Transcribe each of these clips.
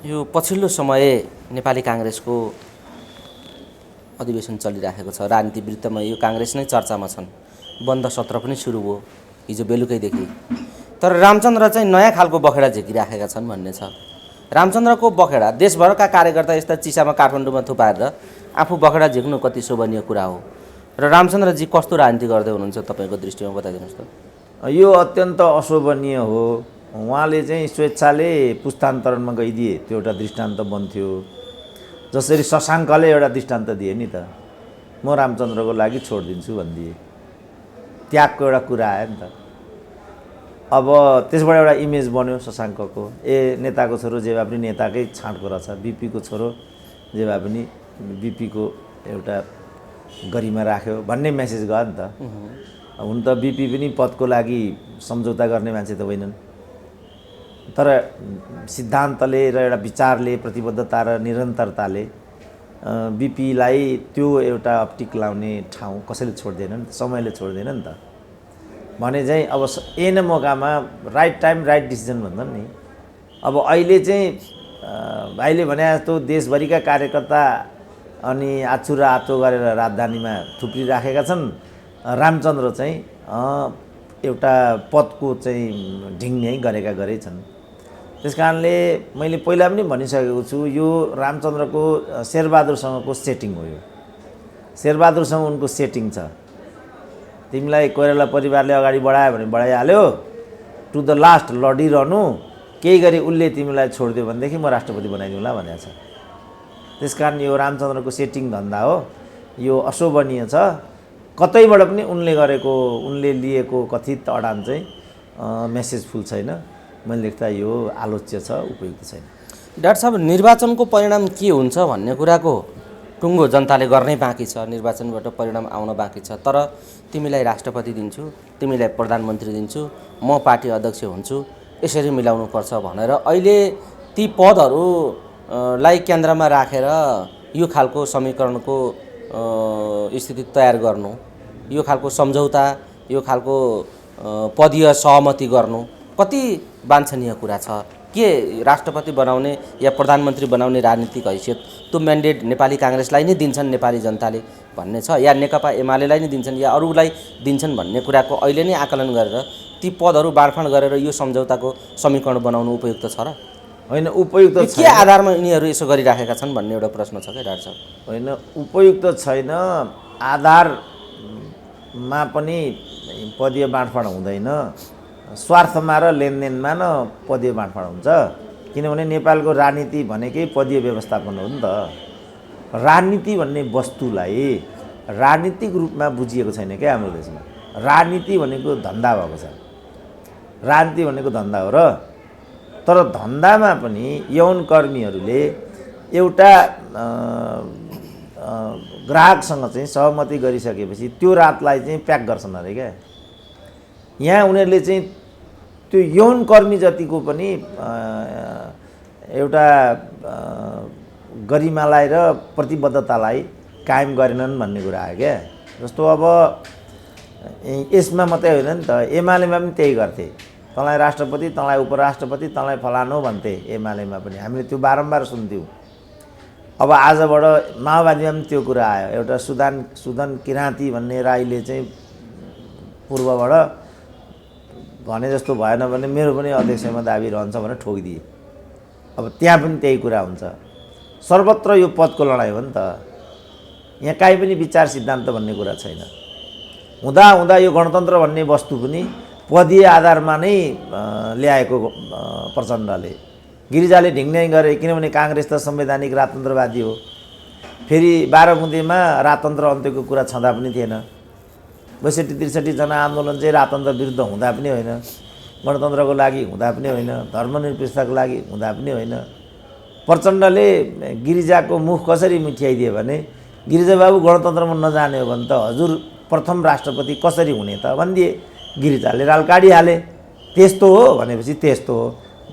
यो पछिल्लो समय नेपाली काङ्ग्रेसको अधिवेशन चलिराखेको छ। राजनीति वृत्तमा यो काङ्ग्रेस नै चर्चामा छन्। बन्द सत्र पनि सुरु भयो हिजो बेलुकैदेखि। तर रामचन्द्र चाहिँ नयाँ खालको बखेडा झिकिराखेका छन् भन्ने छ। रामचन्द्रको बखेडा देशभरका कार्यकर्ता यस्ता चिसामा काठमाडौँमा थुपारेर आफू बखेडा झिक्नु कति शोभनीय कुरा हो र रामचन्द्रजी कस्तो राजनीति गर्दै हुनुहुन्छ तपाईँको दृष्टिमा बताइदिनुहोस् त। यो अत्यन्त अशोभनीय हो। उहाँले चाहिँ स्वेच्छाले पुस्तान्तरणमा गइदिए, त्यो एउटा दृष्टान्त बन्थ्यो। जसरी शशाङ्कले एउटा दृष्टान्त दिए नि त, म रामचन्द्रको लागि छोडिदिन्छु भनिदिए। त्यागको एउटा कुरा आयो नि त। अब त्यसबाट एउटा इमेज बन्यो शशाङ्कको, नेताको छोरो जे भए पनि नेताकै छाँटको रहेछ, बिपीको छोरो जे भए पनि बिपीको एउटा गरिमा राख्यो भन्ने मेसेज गयो नि त। हुन त बिपी पनि पदको लागि सम्झौता गर्ने मान्छे त होइनन्, तर सिद्धान्तले र एउटा विचारले, प्रतिबद्धता र निरन्तरताले बिपीलाई त्यो एउटा अप्टिक लाउने ठाउँ कसैले छोड्दैनन्, समयले छोड्दैन नि त। भने चाहिँ अब एन मौकामा राइट टाइम राइट डिसिजन भन्छन् नि। अब अहिले चाहिँ भाइले भने जस्तो देशभरिका कार्यकर्ता अनि आछु र आतो गरेर राजधानीमा थुप्रिराखेका छन्। रामचन्द्र चाहिँ एउटा पदको चाहिँ ढिङ्नै गरेका गरे छन्। त्यस कारणले मैले पहिला पनि भनिसकेको छु, यो रामचन्द्रको शेरबहादुरसँगको सेटिङ हो। यो शेरबहादुरसँग उनको सेटिङ छ। तिमीलाई कोइराला परिवारले अगाडि बढायो भने बढाइहाल्यो, टु द लास्ट लडिरहनु, केही गरी उसले तिमीलाई छोडिदियो भनेदेखि म राष्ट्रपति बनाइदिउँला भनेको छ। त्यस कारण यो रामचन्द्रको सेटिङ धन्दा हो। यो अशोभनीय छ। कतैबाट पनि उनले गरेको, उनले लिएको कथित अडान चाहिँ मेसेजफुल छैन। मैले लेख्दा यो आलोच्य छ, उपयुक्त छैन। डाक्टर साहब, निर्वाचनको परिणाम के हुन्छ भन्ने कुराको टुङ्गो जनताले गर्नै बाँकी छ। निर्वाचनबाट परिणाम आउन बाँकी छ। तर तिमीलाई राष्ट्रपति दिन्छु, तिमीलाई प्रधानमन्त्री दिन्छु, म पार्टी अध्यक्ष हुन्छु, यसरी मिलाउनुपर्छ भनेर अहिले ती पदहरूलाई केन्द्रमा राखेर यो खालको समीकरणको स्थिति तयार गर्नु, यो खालको सम्झौता, यो खालको पदीय सहमति गर्नु कति वाञ्छनीय कुरा छ? के राष्ट्रपति बनाउने या प्रधानमन्त्री बनाउने राजनीतिक हैसियत त्यो म्यान्डेट नेपाली काङ्ग्रेसलाई नै दिन्छन् नेपाली जनताले भन्ने छ, या नेकपा एमालेलाई नै दिन्छन् या अरूलाई दिन्छन् भन्ने कुराको अहिले नै आकलन गरेर ती पदहरू बाँडफाँड गरेर यो सम्झौताको समीकरण बनाउनु उपयुक्त छ र होइन? उपयुक्त के आधारमा यिनीहरू यसो गरिराखेका छन् भन्ने एउटा प्रश्न छ क्या डाक्टर साहब। होइन, उपयुक्त छैन। आधारमा पनि पदीय बाँडफाँड हुँदैन। स्वार्थमा र लेनदेनमा न पदीय बाँडफाँड हुन्छ। किनभने नेपालको राजनीति भनेकै पदीय व्यवस्थापन हो नि त। राजनीति भन्ने वस्तुलाई राजनीतिक रूपमा बुझिएको छैन क्या हाम्रो देशमा। राजनीति भनेको धन्दा भएको छ। राजनीति भनेको धन्दा हो र, तर धन्दामा पनि यौन कर्मीहरूले एउटा ग्राहकसँग चाहिँ सहमति गरिसकेपछि त्यो रातलाई चाहिँ प्याक गर्छन् अरे क्या। यहाँ उनीहरूले चाहिँ त्यो यौन कर्मी जतिको पनि एउटा गरिमालाई र प्रतिबद्धतालाई कायम गरेनन् भन्ने कुरा आयो क्या। जस्तो अब यसमा मात्रै होइन नि त, एमालेमा पनि त्यही गर्थे। तँलाई राष्ट्रपति, तँलाई उपराष्ट्रपति, तँलाई फलानु भन्थे एमालेमा पनि। हामीले त्यो बारम्बार सुन्थ्यौँ। अब आजबाट माओवादीमा पनि त्यो कुरा आयो। एउटा सुदन किराँती भन्ने राईले चाहिँ पूर्वबाट भने जस्तो भएन भने मेरो पनि अध्यक्षमा दाबी रहन्छ भनेर ठोकिदिए। अब त्यहाँ पनि त्यही कुरा हुन्छ। सर्वत्र यो पदको लडाइँ हो नि त। यहाँ काहीँ पनि विचार सिद्धान्त भन्ने कुरा छैन। हुँदा यो गणतन्त्र भन्ने वस्तु पनि पदीय आधारमा नै ल्याएको प्रचण्डले। गिरिजाले ढिङ्नै गरे, किनभने काङ्ग्रेस त संवैधानिक राजतन्त्रवादी हो। फेरि 12 बुँदेमा राजतन्त्र अन्त्यको कुरा छँदा पनि थिएन। 62-63 जना आन्दोलन चाहिँ राजतन्त्र विरुद्ध हुँदा पनि होइन, गणतन्त्रको लागि हुँदा पनि होइन, धर्मनिरपेक्षताको लागि हुँदा पनि होइन। प्रचण्डले गिरिजाको मुख कसरी मिठ्याइदियो भने, गिरिजा बाबु गणतन्त्रमा नजाने हो भने त हजुर प्रथम राष्ट्रपति कसरी हुने त भनिदिए। गिरिजाले राल काटिहाले। त्यस्तो हो भनेपछि त्यस्तो हो।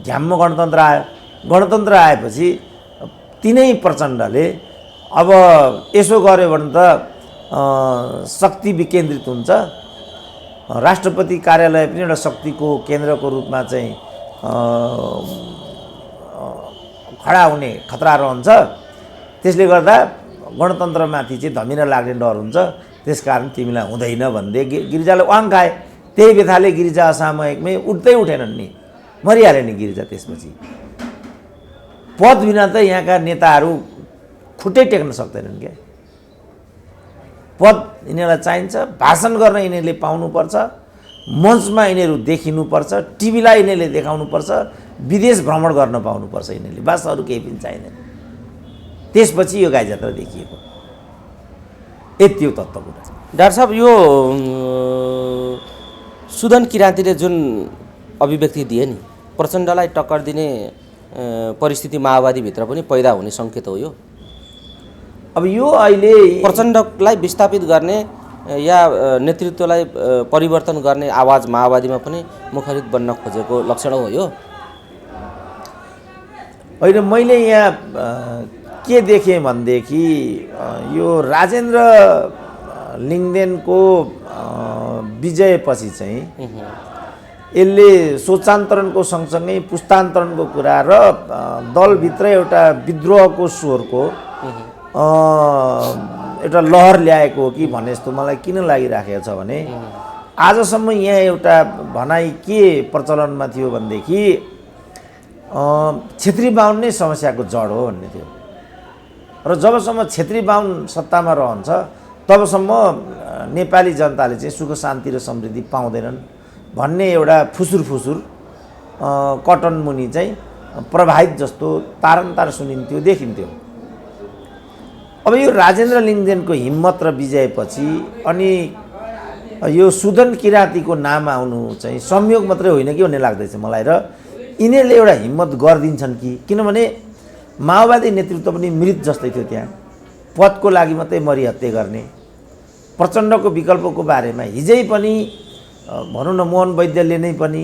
झ्याम्म गणतन्त्र आयो। गणतन्त्र आएपछि तिनै प्रचण्डले अब यसो गर्यो भने त शक्ति विकेन्द्रित हुन्छ। राष्ट्रपति कार्यालय पनि एउटा शक्तिको केन्द्रको रूपमा चाहिँ खडा हुने खतरा रहन्छ। त्यसले गर्दा गणतन्त्रमाथि चाहिँ धमिरा लाग्ने डर हुन्छ, त्यसकारण तिमीलाई हुँदैन भन्दै गिरिजाले वाङ खाए। त्यही बेथाले गिरिजा असामयिकमै उठ्दै उठेनन् नि, मरिहाले नि गिरिजा। त्यसपछि पद बिना त यहाँका नेताहरू खुट्टै टेक्न सक्दैनन् क्या। पद यिनीहरूलाई चाहिन्छ, भाषण गर्न यिनीहरूले पाउनुपर्छ, मञ्चमा यिनीहरू देखिनुपर्छ, टिभीलाई यिनीहरूले देखाउनुपर्छ, विदेश भ्रमण गर्न पाउनुपर्छ यिनीहरूले, बास अरू केही पनि चाहिँदैन। त्यसपछि यो गाई जात्रा देखिएको, यति हो तत्त्व कुरा। डाक्टर साहब, यो सुदन किराँतीले जुन अभिव्यक्ति दिए नि, प्रचण्डलाई टक्कर दिने परिस्थिति माओवादीभित्र पनि पैदा हुने सङ्केत हो यो। अब यो अहिले प्रचण्डलाई विस्थापित गर्ने या नेतृत्वलाई परिवर्तन गर्ने आवाज माओवादीमा पनि मुखरित बन्न खोजेको लक्षण हो यो। होइन, मैले यहाँ के देखेँ भनेदेखि यो राजेन्द्र लिङ्गदेनको विजयपछि चाहिँ यसले सोचान्तरणको सँगसँगै पुस्तान्तरणको कुरा र दलभित्रै एउटा विद्रोहको स्वरको एउटा लहर ल्याएको हो कि भन्ने जस्तो मलाई किन लागिराखेको छ भने आजसम्म यहाँ एउटा भनाइ के प्रचलनमा थियो भनेदेखि क्षेत्री बाहुन नै समस्याको जड हो भन्ने थियो र जबसम्म क्षेत्री बाहुन सत्तामा रहन्छ तबसम्म नेपाली जनताले चाहिँ सुख शान्ति र समृद्धि पाउँदैनन् भन्ने एउटा फुसुर कटन मुनि चाहिँ प्रभावित जस्तो तारन्तार सुनिन्थ्यो, देखिन्थ्यो। अब यो राजेन्द्र लिङ्गदेनको हिम्मत र विजयपछि अनि यो सुदन किराँतीको नाम आउनु चाहिँ संयोग मात्रै होइन कि भन्ने लाग्दैछ मलाई। र यिनीहरूले एउटा हिम्मत गरिदिन्छन् कि, किनभने माओवादी नेतृत्व पनि मृत जस्तै थियो, त्यहाँ पदको लागि मात्रै मरिहत्ते गर्ने। प्रचण्डको विकल्पको बारेमा हिजै पनि भनौँ न मोहन वैद्यले नै पनि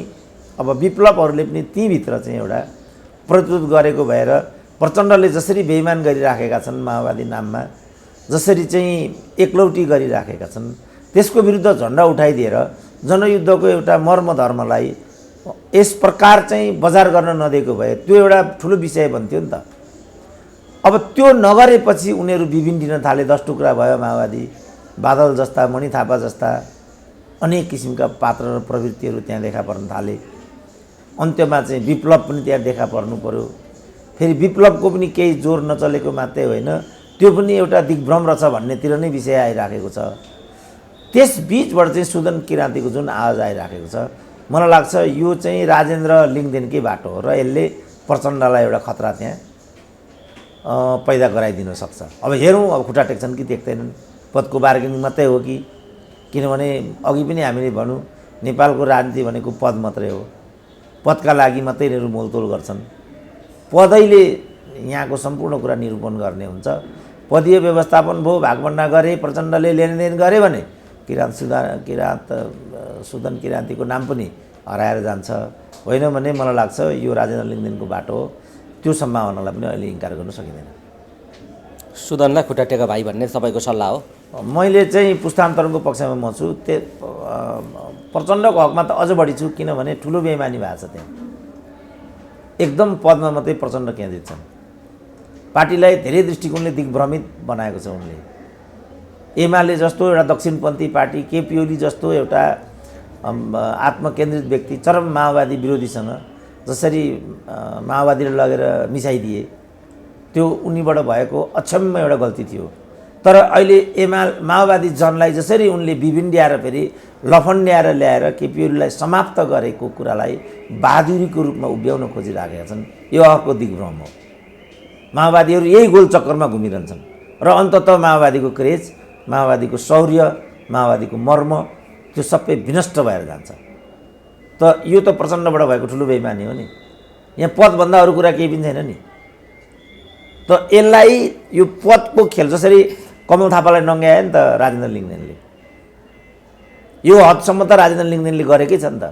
अब विप्लवहरूले पनि तीभित्र चाहिँ एउटा प्रतिरोध गरेको भएर प्रचण्डले जसरी बेइमान गरिराखेका छन् माओवादी नाममा, जसरी चाहिँ एकलौटी गरिराखेका छन्, त्यसको विरुद्ध झन्डा उठाइदिएर जनयुद्धको एउटा मर्मधर्मलाई यस प्रकार चाहिँ बजार गर्न नदिएको भए त्यो एउटा ठुलो विषय बन्थ्यो नि त। अब त्यो नगरेपछि उनीहरू बिबिन्डिन थाले, 10 टुक्रा भयो माओवादी। बादल जस्ता, मणि थापा जस्ता अनेक किसिमका पात्र र प्रवृत्तिहरू त्यहाँ देखा पर्न थाले। अन्त्यमा चाहिँ विप्लव पनि त्यहाँ देखा पर्नु पर्यो। फेरि विप्लवको पनि केही जोर नचलेको मात्रै होइन, त्यो पनि एउटा दिग्भ्रम रहेछ भन्नेतिर नै विषय आइराखेको छ। त्यस बिचबाट चाहिँ सुदन किराँतीको जुन आवाज आइराखेको छ, मलाई लाग्छ यो चाहिँ राजेन्द्र लिङ्गदेनकै बाटो हो र यसले प्रचण्डलाई एउटा खतरा त्यहाँ पैदा गराइदिन सक्छ। अब हेरौँ अब खुट्टा टेक्छन् कि टेक्दैनन्, पदको बार्गेनिङ मात्रै हो कि, किनभने अघि पनि हामीले भनौँ नेपालको राजनीति भनेको पद मात्रै हो, पदका लागि मात्रै यिनीहरू मोलतोल गर्छन्। पदैले यहाँको सम्पूर्ण कुरा निरूपण गर्ने हुन्छ। पदीय व्यवस्थापन भयो, भागभण्डा गरे, प्रचण्डले लेनदेन गरे भने सुदन किराँतीको नाम पनि हराएर जान्छ। होइन भने मलाई लाग्छ यो राजेन्द्र लिङ्गदेनको बाटो हो, त्यो सम्भावनालाई पनि अहिले इन्कार गर्न सकिँदैन। सुदनलाई खुट्टा टेका भाइ भन्ने तपाईँको सल्लाह हो? मैले चाहिँ पुस्तान्तरणको पक्षमा म छु। प्रचण्डको हकमा त अझ बढी छु, किनभने ठुलो बेइमानी भएको छ त्यहाँ। एकदम पदमा मात्रै प्रचण्ड केन्द्रित छन्। पार्टीलाई धेरै दृष्टिकोणले दिग्भ्रमित बनाएको छ उनले। एमाले जस्तो एउटा दक्षिणपन्थी पार्टी, केपी ओली जस्तो एउटा आत्मकेन्द्रित व्यक्ति चरम माओवादी विरोधीसँग जसरी माओवादीले लगेर मिसाइदिए, त्यो उनीबाट भएको अक्षम्य एउटा गल्ती थियो। तर अहिले माओवादी जनलाई जसरी उनले बिबिन्ड्याएर फेरि लफन्ड्याएर ल्याएर केपी ओलीलाई समाप्त गरेको कुरालाई बहादुरीको रूपमा उभ्याउन खोजिराखेका छन्, यो अर्को दिग्भ्रम हो। माओवादीहरू यही गोल चक्करमा घुमिरहन्छन् र अन्ततः माओवादीको क्रेज, माओवादीको शौर्य, माओवादीको मर्म त्यो सबै विनष्ट भएर जान्छ। त यो त प्रचण्डबाट भएको ठुलो बेइमानी हो नि। यहाँ पदभन्दा अरू कुरा केही पनि छैन नि। त यसलाई यो पदको खेल जसरी कमल थापालाई नङ्ग्यायो नि त राजेन्द्र लिङ्गदेनले, यो हदसम्म त राजेन्द्र लिङ्गदेनले गरेकै छ नि त।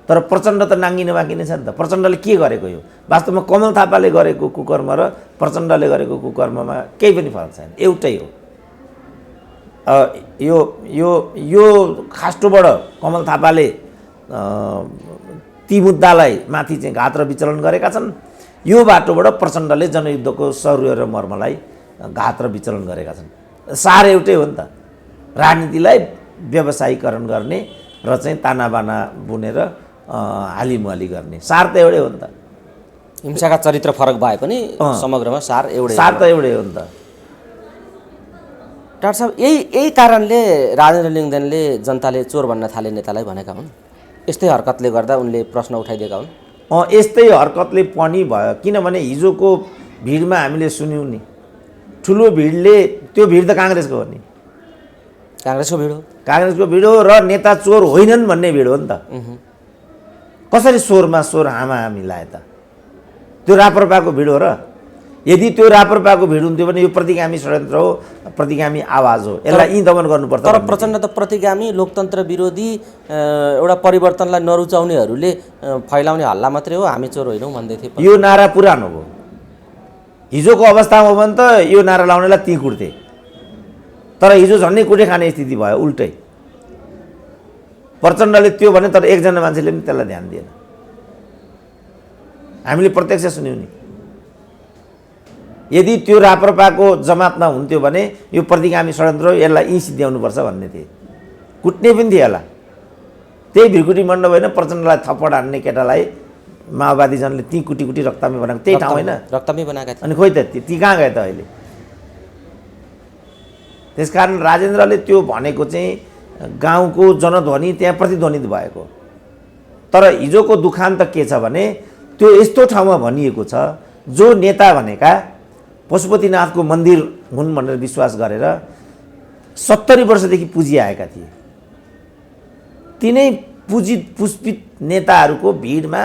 तर प्रचण्ड त नाङ्गिन बाँकी नै छ नि त। प्रचण्डले के गरेको यो? वास्तवमा कमल थापाले गरेको कुकर्म र प्रचण्डले गरेको कुकर्ममा केही पनि फरक छैन, एउटै हो। यो यो यो खास्टोबाट कमल थापाले ती मुद्दालाई माथि चाहिँ घात र विचलन गरेका छन् यो बाटोबाट प्रचण्डले जनयुद्धको शौर्य र मर्मलाई घात र विचलन गरेका छन्। सार एउटै हो नि त, राजनीतिलाई व्यवसायीकरण गर्ने र चाहिँ तानाबाना बुनेर हालिमुहाली गर्ने, सार त एउटै हो नि त। हिंसाका चरित्र फरक भए पनि समग्रमा सार एउटै त एउटै हो नि त। डाक्टर साहब, यही कारणले राजेन्द्र लिङ्गदेनले जनताले चोर भन्न थाले नेतालाई भनेका हुन्। यस्तै हरकतले गर्दा उनले प्रश्न उठाइदिएका हुन्। यस्तै हरकतले पनि भयो, किनभने हिजोको भिडमा हामीले सुन्यौँ नि, ठुलो भिडले, त्यो भिड त काङ्ग्रेसको हो नि, काङ्ग्रेसको भिड हो, काङ्ग्रेसको भिड हो र नेता चोर होइनन् भन्ने भिड हो नि त। कसरी चोरमा चोर हामाहामी लाए त? त्यो राप्रपाको भिड हो र? यदि त्यो राप्रपाको भिड हुन्थ्यो भने यो प्रतिगामी षड्यन्त्र हो, प्रतिगामी आवाज हो, यसलाई यी दमन गर्नुपर्छ। तर प्रचण्ड त प्रतिगामी, लोकतन्त्र विरोधी, एउटा परिवर्तनलाई नरुचाउनेहरूले फैलाउने हल्ला मात्रै हो, हामी चोर होइनौँ भन्दै थिए। यो नारा पुरानो हो। हिजोको अवस्थामा हो भने त यो नारा लाउनेलाई ती कुट्थे, तर हिजो झन्डै कुटे खाने स्थिति भयो, उल्टै। प्रचण्डले त्यो भने तर एकजना मान्छेले पनि त्यसलाई ध्यान दिएन। हामीले प्रत्यक्ष सुन्यौँ नि। यदि त्यो राप्रपाको जमातमा हुन्थ्यो भने यो प्रतिगामी षड्यन्त्र यसलाई यहीँ सिद्ध्याउनुपर्छ भन्ने थिए, कुट्ने पनि थिए होला। त्यही भिरकुटी मण्डप होइन, प्रचण्डलाई थप्पड हान्ने केटालाई माओवादीजनले ती कुटी कुटी रक्तामी बनाएको त्यही ठाउँ होइन, रक्तामी बनाएका थिए। अनि खोइ त ती कहाँ गए त अहिले? त्यसकारण राजेन्द्रले त्यो भनेको चाहिँ गाउँको जनध्वनि त्यहाँ प्रतिध्वनित भएको। तर हिजोको दुखान्त के छ भने त्यो यस्तो ठाउँमा भनिएको छ, जो नेता भनेका पशुपतिनाथको मन्दिर हुन् भनेर विश्वास गरेर 70 वर्षदेखि पुजिआएका थिए। तिनै पुजित पुष्पित नेताहरूको भिडमा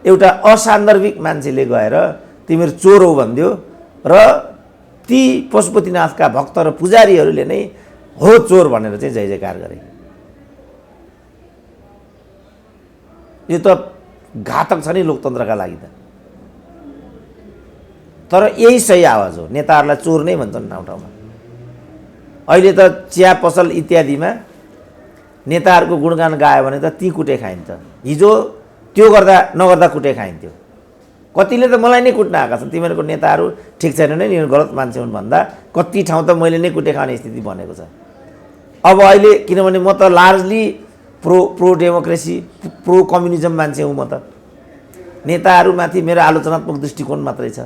एउटा असान्दर्भिक मान्छेले गएर तिमीहरू चोर हो भनिदियो र ती पशुपतिनाथका भक्त र पुजारीहरूले नै हो चोर भनेर चाहिँ जय जयकार गरे। यो त घातक छ नि लोकतन्त्रका लागि त। तर यही सही आवाज हो, नेताहरूलाई चोर नै भन्छन् ठाउँ ठाउँमा। अहिले त चिया पसल इत्यादिमा नेताहरूको गुणगान गायो भने त ती कुटे खाइन्छ। हिजो त्यो गर्दा नगर्दा कुटे खाइन्थ्यो। कतिले त मलाई नै कुट्न आएका छन्, तिमीहरूको नेताहरू ठिक छैनन्, यिनीहरू गलत मान्छे हुन् भन्दा कति ठाउँ त मैले नै कुटे खाने स्थिति बनेको छ। अब अहिले किनभने म त largely pro democracy, pro communism मान्छे हुँ म त। नेताहरूमाथि मेरो आलोचनात्मक दृष्टिकोण मात्रै छ।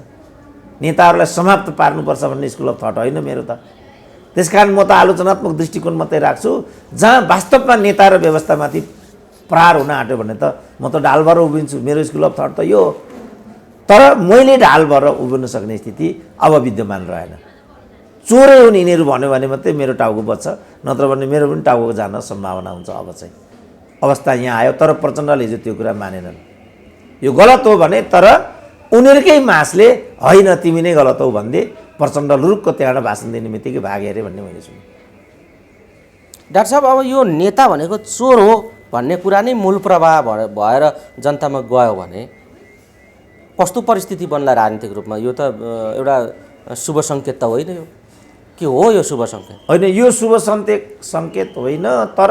नेताहरूलाई समाप्त पार्नुपर्छ भन्ने स्कुल अफ थट होइन मेरो त। त्यसकारण म त आलोचनात्मक दृष्टिकोण मात्रै राख्छु। जहाँ वास्तवमा नेता र व्यवस्थामाथि प्रहार हुन आँट्यो भने त म त ढाल भएर उभिन्छु। मेरो स्कुल अफ थट त यो। तर मैले ढाल भएर उभिन सक्ने स्थिति अब विद्यमान रहेन। चोरै हुन् यिनीहरू भन्यो भने मात्रै मेरो टाउको बच्छ, नत्र भने मेरो पनि टाउको जान सम्भावना हुन्छ। अब चाहिँ अवस्था यहाँ आयो। तर प्रचण्डले हिजो त्यो कुरा मानेनन्। यो गलत हो भने तर उनीहरूकै मासले होइन तिमी नै गलत हौ भन्दै प्रचण्ड लुरुक्क त्यहाँबाट भाषण दिने बित्तिकै भागे अरे भन्ने मैले सुने। डाक्टर साहब, अब यो नेता भनेको चोर हो भन्ने कुरा नै मूल प्रवाह भएर जनतामा गयो भने कस्तो परिस्थिति बन्ला राजनीतिक रूपमा? यो त एउटा शुभ सङ्केत त होइन। यो के हो? यो शुभ सङ्केत होइन, यो शुभ सङ्केत होइन। तर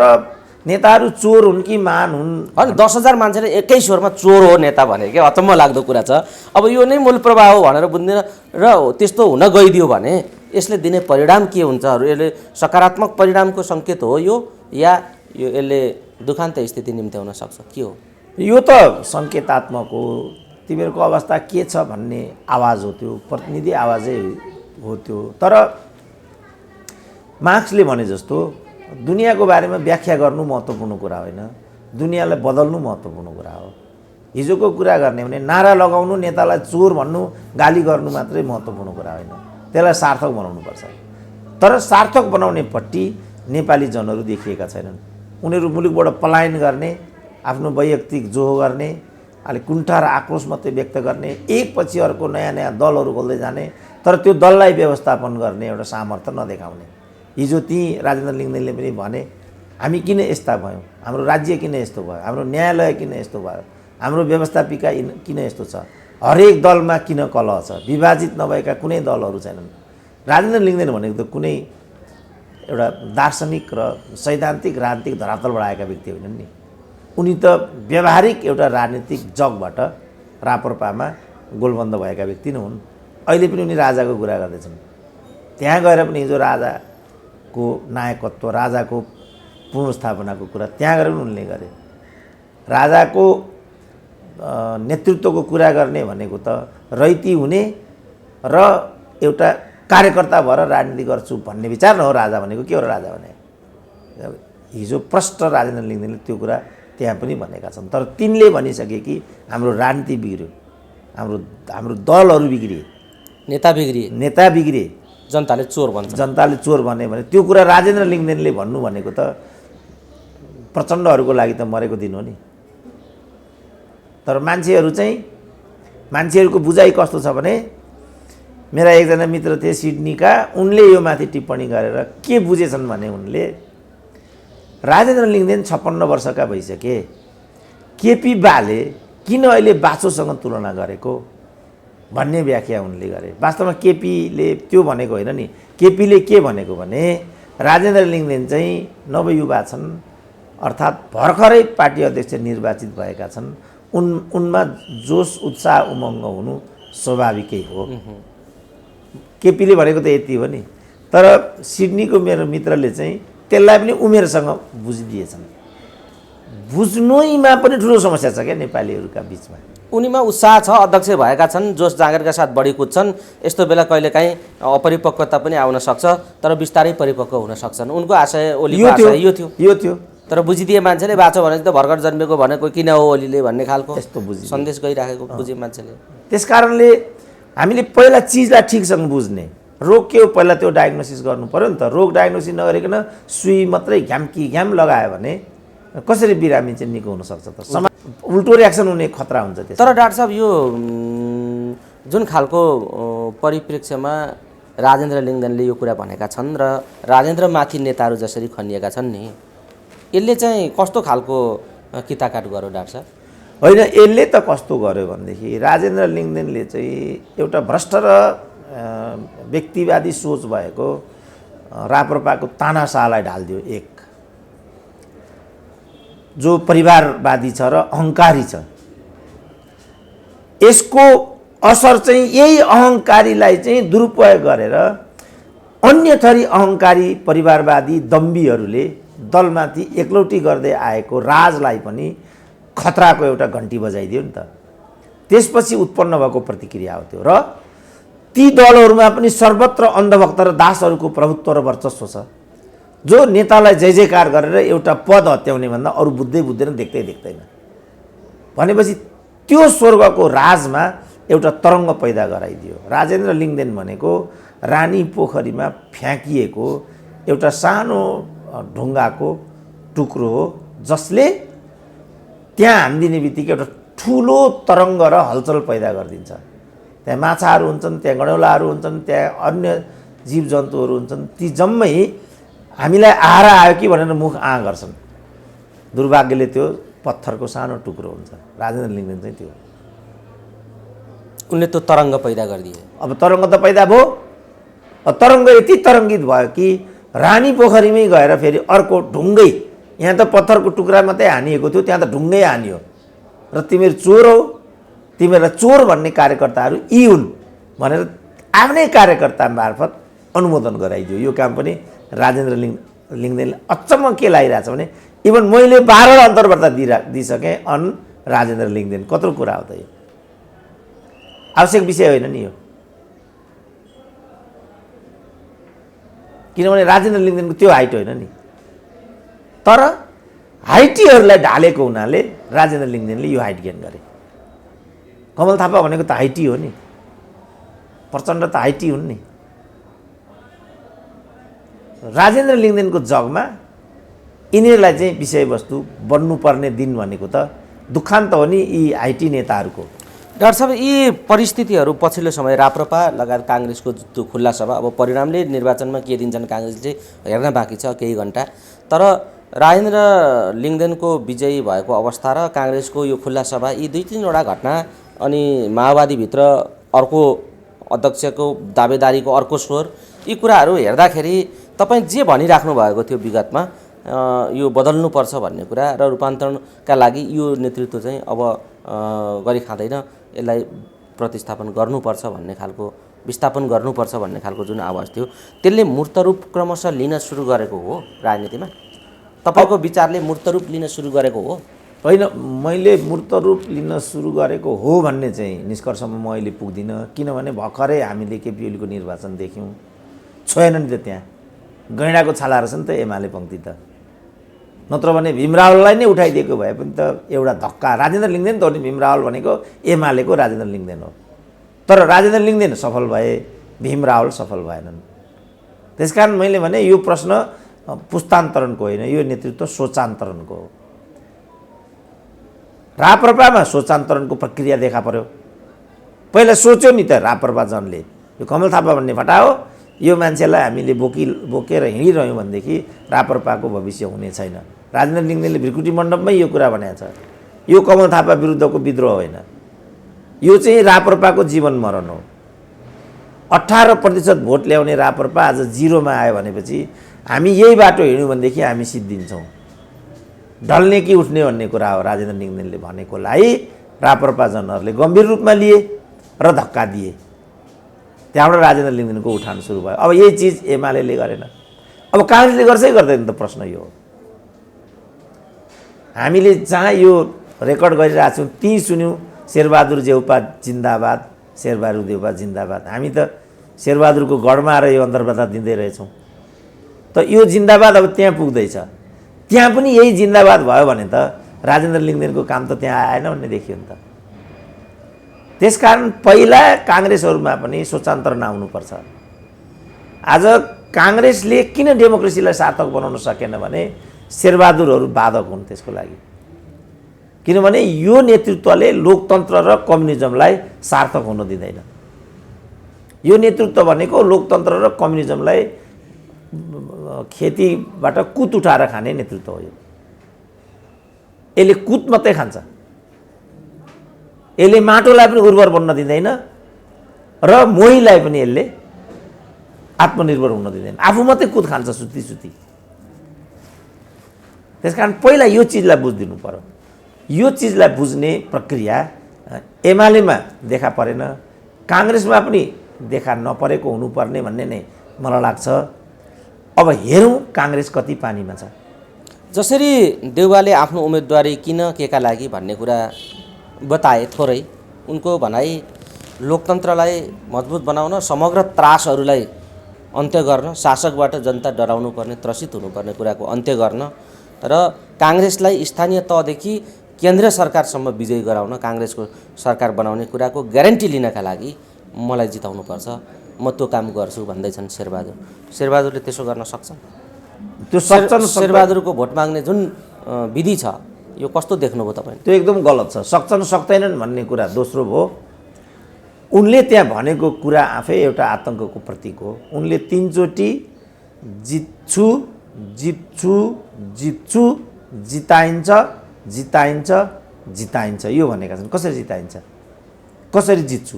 नेताहरू चोर हुन् कि मान हुन्? होइन, 10,000 मान्छेले एकै स्वरमा चोर हो नेता भने के अचम्म लाग्दो कुरा छ। अब यो नै मूल प्रवाह हो भनेर बुझ्दैन र त्यस्तो हुन गइदियो भने यसले दिने परिणाम के हुन्छ? यसले सकारात्मक परिणामको सङ्केत हो यो, या यसले दुखान्त स्थिति निम्त्याउन सक्छ? के हो यो? त सङ्केतात्मक हो। तिमीहरूको अवस्था के छ भन्ने आवाज हो, त्यो प्रतिनिधि आवाजै हो त्यो। तर मार्क्सले भने जस्तो दुनियाँको बारेमा व्याख्या गर्नु महत्त्वपूर्ण कुरा होइन, दुनियाँलाई बदल्नु महत्त्वपूर्ण कुरा हो। हिजोको कुरा गर्ने भने नारा लगाउनु, नेतालाई चोर भन्नु, गाली गर्नु मात्रै महत्त्वपूर्ण कुरा होइन, त्यसलाई सार्थक बनाउनुपर्छ। तर सार्थक बनाउनेपट्टि नेपाली जनहरू देखिएका छैनन्। उनीहरू मुलुकबाट पलायन गर्ने, आफ्नो वैयक्तिक जोहो गर्ने, अलि कुण्ठा र आक्रोश मात्रै व्यक्त गर्ने, एकपछि अर्को नयाँ नयाँ दलहरू खोल्दै जाने, तर त्यो दललाई व्यवस्थापन गर्ने एउटा सामर्थ्य नदेखाउने। हिजो ती राजेन्द्र लिङ्गदेनले पनि भने हामी किन यस्ता भयौँ, हाम्रो राज्य किन यस्तो भयो, हाम्रो न्यायालय किन यस्तो भयो, हाम्रो व्यवस्थापिका किन यस्तो छ, हरेक दलमा किन कलह छ, विभाजित नभएका कुनै दलहरू छैनन्। राजेन्द्र लिङ्गदेन भनेको त कुनै एउटा दार्शनिक र सैद्धान्तिक राजनीतिक धरातलबाट आएका व्यक्ति होइनन् नि। उनी त व्यावहारिक एउटा राजनीतिक जगबाट राप्रपामा गोलबन्द भएका व्यक्ति नै हुन्। अहिले पनि उनी राजाको कुरा गर्दैछन्। त्यहाँ गएर पनि हिजो राजाको नायकत्व, राजाको पुनर्स्थापनाको कुरा त्यहाँ गएर पनि उनले गरे। राजाको नेतृत्वको कुरा गर्ने भनेको त रैती हुने र एउटा कार्यकर्ता भएर राजनीति गर्छु भन्ने विचार न हो। राजा भनेको के हो? राजा भने हिजो प्रष्ट राजेन्द्र लिङ्गदेनले त्यो कुरा त्यहाँ पनि भनेका छन्। तर तिनले भनिसके कि हाम्रो राजनीति बिग्रियो, हाम्रो दलहरू बिग्रिए, नेता बिग्रिए, जनताले चोर भने त्यो कुरा राजेन्द्र लिङ्गदेनले भन्नु भनेको त प्रचण्डहरूको लागि त मरेको दिन हो नि। तर मान्छेहरूको बुझाइ कस्तो छ भने, मेरा एकजना मित्र थिए सिडनीका, उनले यो माथि टिप्पणी गरेर के बुझेछन् भने उनले राजेन्द्र लिङ्गदेन 56 वर्षका भइसके, केपी बाले किन अहिले बाछोसँग तुलना गरेको भन्ने व्याख्या उनले गरे। वास्तवमा केपीले त्यो भनेको होइन नि। केपीले के भनेको भने राजेन्द्र लिङ्गदेन चाहिँ नवयुवा छन्, अर्थात् भर्खरै पार्टी अध्यक्ष निर्वाचित भएका छन्, उनमा जोस उत्साह उमङ्ग हुनु स्वाभाविकै हो। केपीले भनेको त यति हो नि। तर सिडनीको मेरो मित्रले चाहिँ त्यसलाई पनि उमेरसँग बुझिदिएछन्। बुझ्नुमा पनि ठुलो समस्या छ क्या नेपालीहरूका बिचमा। उनीमा उत्साह छ, अध्यक्ष भएका छन्, जोस जाँगरका साथ बढी कुद्छन्। यस्तो बेला कहिलेकाहीँ अपरिपक्वता पनि आउन सक्छ, तर बिस्तारै परिपक्व हुन सक्छन्। उनको आशय, ओलीको आशय यो थियो। तर बुझिदिए मान्छेले बाछो भने त भर्खर जन्मेको भनेको किन हो ओलीले भन्ने खालको यस्तो सन्देश गइराखेको बुझे मान्छेले। त्यस कारणले हामीले पहिला चिजलाई ठिकसँग बुझ्ने, रोग के हो पहिला त्यो डायग्नोसिस गर्नु पर्यो नि त। रोग डायग्नोसिस नगरिकन सुई मात्रै घ्याम लगायो भने कसरी बिरामी चाहिँ निको हुनसक्छ त? उल्टो रियाक्सन हुने खतरा हुन्छ। तर डाक्टर साहब, यो जुन खालको परिप्रेक्ष्यमा राजेन्द्र लिङ्गदेनले यो कुरा भनेका छन् र राजेन्द्रमाथि नेताहरू जसरी खनिएका छन् नि, यसले चाहिँ कस्तो खालको किताकाट गर्यो डाक्टर साहब? होइन, यसले त कस्तो गर्यो भनेदेखि राजेन्द्र लिङ्गदेनले चाहिँ एउटा भ्रष्ट र व्यक्तिवादी सोच भएको राप्रपाको तानाशाहलाई ढालिदियो। एक जो परिवारवादी छ र अहङ्कारी छ, यसको असर चाहिँ यही अहङ्कारीलाई चाहिँ दुरुपयोग गरेर अन्य थरी अहङ्कारी परिवारवादी दम्बीहरूले दलमाथि एकलौटी गर्दै आएको राजलाई पनि खतराको एउटा घन्टी बजाइदियो नि त। त्यसपछि उत्पन्न भएको प्रतिक्रिया हो त्यो। र ती दलहरूमा पनि सर्वत्र अन्धभक्त र दासहरूको प्रभुत्व र वर्चस्व छ, जो नेतालाई जय जयकार गरेर एउटा पद हत्याउने भन्दा अरू बुझ्दैन, देख्दैन। भनेपछि त्यो स्वर्गको राजमा एउटा तरङ्ग पैदा गराइदियो। राजेन्द्र लिङ्गदेन भनेको रानी पोखरीमा फ्याँकिएको एउटा सानो ढुङ्गाको टुक्रो हो, जसले त्यहाँ हानिदिने बित्तिकै एउटा ठुलो तरङ्ग र हलचल पैदा गरिदिन्छ। त्यहाँ माछाहरू हुन्छन्, त्यहाँ गडौलाहरू हुन्छन्, त्यहाँ अन्य जीवजन्तुहरू हुन्छन्। ती जम्मै हामीलाई आएर आयो कि भनेर मुख गर्छन्। दुर्भाग्यले त्यो पत्थरको सानो टुक्रो हुन्छ। राजेन्द्र लिङ्गदेन चाहिँ त्यो, उनले त्यो तरङ्ग पैदा गरिदिए। अब तरङ्ग त पैदा भयो। तरङ्ग यति तरङ्गित भयो कि रानी पोखरीमै गएर फेरि अर्को ढुङ्गै, यहाँ त पत्थरको टुक्रा मात्रै हानिएको थियो, त्यहाँ त ढुङ्गै हानियो र तिमीहरू चोर हौ, तिमीहरूलाई चोर भन्ने कार्यकर्ताहरू यी हुन् भनेर आफ्नै कार्यकर्ता मार्फत अनुमोदन गराइदियो। यो काम पनि राजेन्द्र लिङ्गदेनले अचम्म के लागिरहेछ भने इभन मैले 12 अन्तर्वार्ता दिइसकेँ अन राजेन्द्र लिङ्गदेन। कत्रो कुरा हो त यो? आवश्यक विषय होइन नि यो। किनभने राजेन्द्र लिङ्गदेनको त्यो हाइट होइन नि। तर हाइटीहरूलाई ढालेको हुनाले राजेन्द्र लिङ्गदेनले यो हाइट गेन गरे। कमल थापा भनेको त हाइटी हो नि, प्रचण्ड त हाइटी हुन् नि। राजेन्द्र लिङ्गदेनको जगमा यिनीहरूलाई चाहिँ विषयवस्तु बन्नुपर्ने दिन भनेको त दुखान्त हो नि यी हाइटी नेताहरूको। डाक्टर साहब, यी परिस्थितिहरू पछिल्लो समय राप्रपा लगायत काङ्ग्रेसको त्यो खुल्ला सभा, अब परिणामले निर्वाचनमा के दिन्छन् काङ्ग्रेसले चाहिँ हेर्न बाँकी छ केही घन्टा। तर राजेन्द्र लिङ्गदेनको विजयी भएको अवस्था र काङ्ग्रेसको यो खुल्ला सभा, यी 2-3वटा घटना अनि माओवादीभित्र अर्को अध्यक्षको दावेदारीको अर्को स्वर, यी कुराहरू हेर्दाखेरि तपाईँ जे भनिराख्नु भएको थियो विगतमा, यो बदल्नुपर्छ भन्ने कुरा र रूपान्तरणका लागि यो नेतृत्व चाहिँ अब गरी खाँदैन, यसलाई प्रतिस्थापन गर्नुपर्छ भन्ने खालको विस्थापन गर्नुपर्छ भन्ने खालको जुन आवाज थियो त्यसले मूर्त रूप क्रमशः लिन सुरु गरेको हो राजनीतिमा? तपाईँको विचारले मूर्त रूप लिन सुरु गरेको हो? होइन, मैले मूर्त रूप लिन सुरु गरेको हो भन्ने चाहिँ निष्कर्षमा म अहिले पुग्दिनँ। किनभने भर्खरै हामीले केपी ओलीको निर्वाचन देख्यौँ, छोएन नि त, त्यहाँ गैँडाको छाला रहेछ नि त एमाले पङ्क्ति त। नत्र भने भीम रावललाई नै उठाइदिएको भए पनि त एउटा धक्का राजेन्द्र लिङ्गदेन त हो नि। भीम रावल भनेको एमालेको राजेन्द्र लिङ्गदेन हो, तर राजेन्द्र लिङ्गदेन सफल भए, भीम रावल सफल भएनन्। त्यसकारण मैले भने यो प्रश्न पुस्तान्तरणको होइन, यो नेतृत्व सोचान्तरणको हो। राप्रपामा सोचान्तरणको प्रक्रिया देखा पर्यो। पहिला सोच्यो नि त राप्रपा जनले, यो कमल थापा भन्ने फटा हो, यो मान्छेलाई हामीले बोकेर हिँडिरह्यौँ भनेदेखि राप्रपाको भविष्य हुने छैन। राजेन्द्र लिङ्गदेनले भृकुटी मण्डपमै यो कुरा भनेको छ। यो कमल थापा विरुद्धको विद्रोह होइन, यो चाहिँ राप्रपाको जीवन मरण हो। 18% भोट ल्याउने राप्रपा आज 0मा आयो भनेपछि हामी यही बाटो हिँड्यौँ भनेदेखि हामी सिद्धिन्छौँ। ढल्ने कि उठ्ने भन्ने कुरा हो। राजेन्द्र लिङ्गदेनले भनेकोलाई राप्रपा जनहरूले गम्भीर रूपमा लिए र धक्का दिए। त्यहाँबाट राजेन्द्र लिङ्गदेनको उठान सुरु भयो। अब यही चिज एमाले गरेन, अब काङ्ग्रेसले गर्छै गर्दैन त? प्रश्न यो हो। हामीले जहाँ यो रेकर्ड गरिरहेको छौँ त्यहीँ सुन्यौँ शेरबहादुर जेउपा जिन्दाबाद, शेरबहादुर देउपा जिन्दाबाद। हामी त शेरबहादुरको गढमा आएर यो अन्तर्वार्ता दिँदै रहेछौँ। त यो जिन्दाबाद अब त्यहाँ पुग्दैछ। त्यहाँ पनि यही जिन्दाबाद भयो भने त राजेन्द्र लिङ्गदेनको काम त त्यहाँ आएन भन्ने देखियो नि त। त्यसकारण पहिला काङ्ग्रेसहरूमा पनि सोचान्तरण आउनुपर्छ। आज काङ्ग्रेसले किन डेमोक्रेसीलाई सार्थक बनाउन सकेन भने शेरबहादुरहरू बाधक हुन् त्यसको लागि। किनभने यो नेतृत्वले लोकतन्त्र र कम्युनिजमलाई सार्थक हुन दिँदैन। यो नेतृत्व भनेको लोकतन्त्र र कम्युनिजमलाई खेतीबाट कुत उठाएर खाने नेतृत्व हो। यसले कुत मात्रै खान्छ, यसले माटोलाई पनि उर्वर बन्न दिँदैन र मोहीलाई पनि यसले आत्मनिर्भर हुन दिँदैन। आफू मात्रै कुत खान्छ सुती सुती। त्यसकारण पहिला यो चिजलाई बुझिदिनु पर्यो। यो चिजलाई बुझ्ने प्रक्रिया एमालेमा देखा परेन, काङ्ग्रेसमा पनि देखा नपरेको हुनुपर्ने भन्ने नै मलाई लाग्छ। अब हेरौँ काङ्ग्रेस कति पानीमा छ। जसरी देउवाले आफ्नो उम्मेदवारी किन केका लागि भन्ने कुरा बताए थोरै, उनको भनाइ लोकतन्त्रलाई मजबुत बनाउन, समग्र त्रासहरूलाई अन्त्य गर्न, शासकबाट जनता डराउनु पर्ने, त्रसित हुनुपर्ने कुराको अन्त्य गर्न र काङ्ग्रेसलाई स्थानीय तहदेखि केन्द्रीय सरकारसम्म विजयी गराउन, काङ्ग्रेसको सरकार बनाउने कुराको ग्यारेन्टी लिनका लागि मलाई जिताउनुपर्छ, म त्यो काम गर्छु भन्दैछन् शेरबहादुर। शेरबहादुरले त्यसो गर्न सक्छन्? त्यो सक्छन्। शेरबहादुरको भोट माग्ने जुन विधि छ यो कस्तो देख्नुभयो तपाईँ? त्यो एकदम गलत छ। सक्छन् सक्दैनन् भन्ने कुरा दोस्रो भयो। उनले त्यहाँ भनेको कुरा आफै एउटा आतङ्कको प्रतीक हो। उनले 3 चोटि जित्छु जित्छु जित्छु, जिताइन्छ जिताइन्छ जिताइन्छ यो भनेका छन्। कसरी जिताइन्छ, कसरी जित्छु?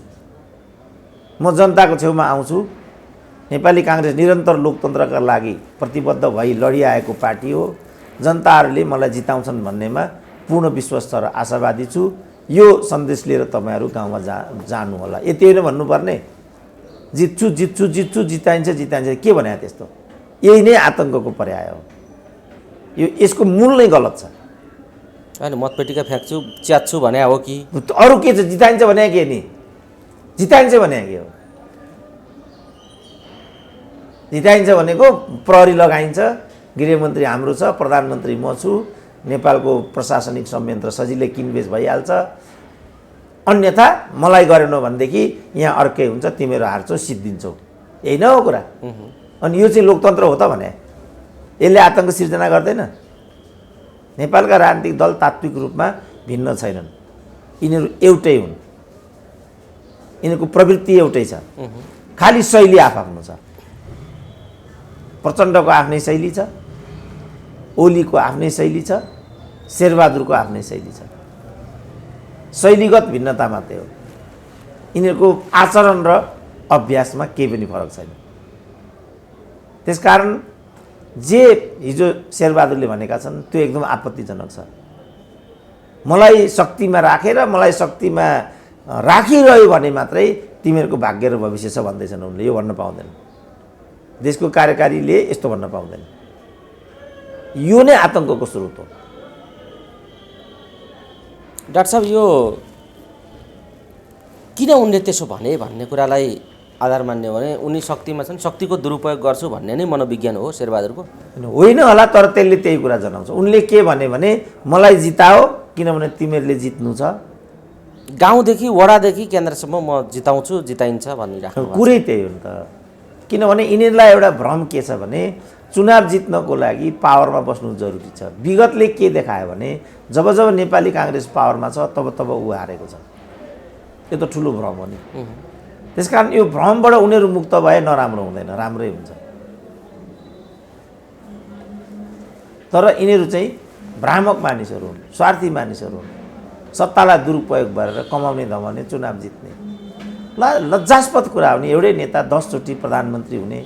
म जनताको छेउमा आउँछु। नेपाली काङ्ग्रेस निरन्तर लोकतन्त्रका लागि प्रतिबद्ध भई लडिआएको पार्टी हो। जनताहरूले मलाई जिताउँछन् भन्नेमा पूर्ण विश्वास छ र आशावादी छु। यो सन्देश लिएर तपाईँहरू गाउँमा जानु होला। यति होइन भन्नुपर्ने, जित्छु जित्छु जित्छु, जिताइन्छ जिताइन्छ, के भने त्यस्तो? यही नै आतङ्कको पर्याय हो। यो यसको मूल नै गलत छ। होइन, मतपेटिका फ्याँक्छु च्यात्छु भने हो कि अरू के छ? जिताइन्छ भने के नि? जिताइन्छ भने के हो? जिताइन्छ भनेको प्रहरी लगाइन्छ, गृहमन्त्री हाम्रो छ, प्रधानमन्त्री म छु, नेपालको प्रशासनिक संयन्त्र सजिलै किनबेच भइहाल्छ। अन्यथा मलाई गरेनौ भनेदेखि यहाँ अर्कै हुन्छ, तिमीहरू हार्छौ, सिद्धिन्छौ। यही न हो कुरा? अनि यो चाहिँ लोकतन्त्र हो त भने? यसले आतङ्क सिर्जना गर्दैन? नेपालका राजनीतिक दल तात्विक रूपमा भिन्न छैनन्। यिनीहरू एउटै हुन्, यिनीहरूको प्रवृत्ति एउटै छ, खालि शैली आफ्नो छ। प्रचण्डको आफ्नै शैली छ, ओलीको आफ्नै शैली छ, शेरबहादुरको आफ्नै शैली छ। शैलीगत भिन्नता मात्रै हो। यिनीहरूको आचरण र अभ्यासमा केही पनि फरक छैन। त्यसकारण जे हिजो शेरबहादुरले भनेका छन् त्यो एकदम आपत्तिजनक छ। मलाई शक्तिमा राखेर, मलाई शक्तिमा राखिरह्यो भने मात्रै तिमीहरूको भाग्य र भविष्य छ भन्दैछन् उनले। यो भन्न पाउँदैन, देशको कार्यकारीले यस्तो भन्न पाउँदैन। यो नै आतङ्कको स्रोत हो। डाक्टर साहब, यो किन उनले त्यसो भने भन्ने कुरालाई आधार मान्ने हो भने उनी शक्तिमा छन्, शक्तिको दुरुपयोग गर्छु भन्ने नै मनोविज्ञान हो शेरबहादुरको? होइन होला, तर त्यसले त्यही कुरा जनाउँछ। उनले के भने मलाई जिताओ किनभने तिमीहरूले जित्नु छ। गाउँदेखि वडादेखि केन्द्रसम्म म जिताउँछु, जिताइन्छ भनिराख्नु कुरै त्यही हो नि त। किनभने यिनीहरूलाई एउटा भ्रम के छ भने चुनाव जित्नको लागि पावरमा बस्नु जरुरी छ। विगतले के देखायो भने जब जब नेपाली काङ्ग्रेस पावरमा छ तब तब ऊ हारेको छ। यो त ठुलो भ्रम हो नि। त्यसकारण यो भ्रमबाट उनीहरू मुक्त भए नराम्रो हुँदैन, राम्रै हुन्छ। तर यिनीहरू चाहिँ भ्रामक मानिसहरू हुन्, स्वार्थी मानिसहरू हुन्। सत्तालाई दुरुपयोग गरेर कमाउने धमाउने चुनाव जित्ने लज्जास्पद कुरा हो नि। एउटै नेता 10 चोटि प्रधानमन्त्री हुने,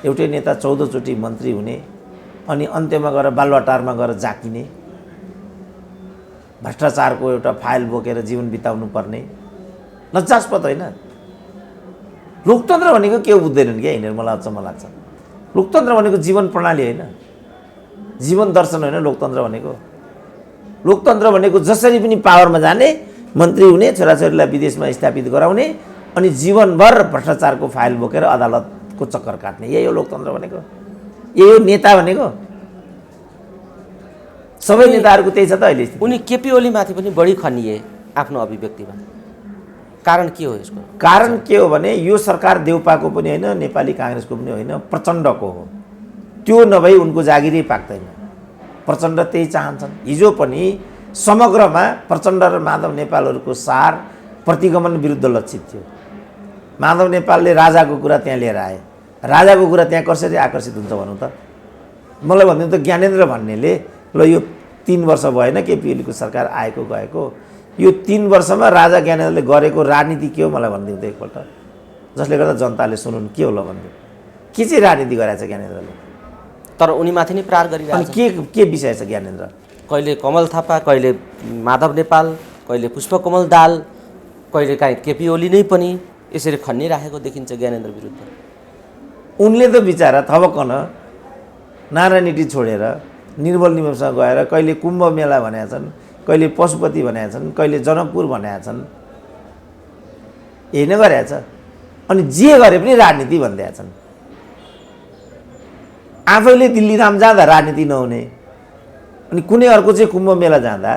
एउटै नेता 14 चोटि मन्त्री हुने, अनि अन्त्यमा गएर बालुवाटारमा गएर जाकिने, भ्रष्टाचारको एउटा फाइल बोकेर जीवन बिताउनु पर्ने, लज्जास्पद होइन? लोकतन्त्र भनेको के बुझ्दैनन् क्या यिनीहरू? मलाई अचम्म लाग्छ। लोकतन्त्र भनेको जीवन प्रणाली होइन, जीवन दर्शन होइन लोकतन्त्र भनेको। लोकतन्त्र भनेको जसरी पनि पावरमा जाने, मन्त्री हुने, छोराछोरीलाई विदेशमा स्थापित गराउने, अनि जीवनभर भ्रष्टाचारको फाइल बोकेर अदालतको चक्कर काट्ने, यही हो लोकतन्त्र भनेको। यही हो नेता भनेको। सबै नेताहरूको त्यही छ त अहिले। उनी केपी ओलीमाथि पनि बढी खनिए आफ्नो अभिव्यक्तिमा। कारण के हो यसको? कारण के हो भने यो सरकार देउपाको पनि होइन, नेपाली काङ्ग्रेसको पनि होइन, प्रचण्डको हो। त्यो नभई उनको जागिरै पाक्दैन। प्रचण्ड त्यही चाहन्छन्। हिजो पनि समग्रमा प्रचण्ड र माधव नेपालहरूको सार प्रतिगमन विरुद्ध लक्षित थियो। माधव नेपालले राजाको कुरा त्यहाँ लिएर आए। राजाको कुरा त्यहाँ कसरी आकर्षित हुन्छ भनौँ त? मलाई भनिदिनु त, ज्ञानेन्द्र भन्नेले ल यो 3 वर्ष भएन केपी ओलीको सरकार आएको गएको, यो 3 वर्षमा राजा ज्ञानेन्द्रले गरेको राजनीति के हो मलाई भनिदिउँ त एकपल्ट, जसले गर्दा जनताले सुनुन् के हो ल भनिदिउँ। के चाहिँ राजनीति गराएछ ज्ञानेन्द्रले? तर उनीमाथि नै प्रहार गरिरहेछ। अनि के विषय छ ज्ञानेन्द्र? कहिले कमल थापा, कहिले माधव नेपाल, कहिले पुष्पकमल दाहाल, कहिले काहीँ केपी ओली नै पनि यसरी खनिराखेको देखिन्छ ज्ञानेन्द्र विरुद्ध। उनले त बिचारा थपक्कन नारायणहिटी छोडेर निर्मल निगमसँग गएर कहिले कुम्भ मेला भनेका छन्, कहिले पशुपति भनेका छन्, कहिले जनकपुर भनेका छन्, यही नै गरेका छ। अनि जे गरे पनि राजनीति भनिदिएका छन्। आफैले दिल्लीधाम जाँदा राजनीति नहुने, अनि कुनै अर्को चाहिँ कुम्भ मेला जाँदा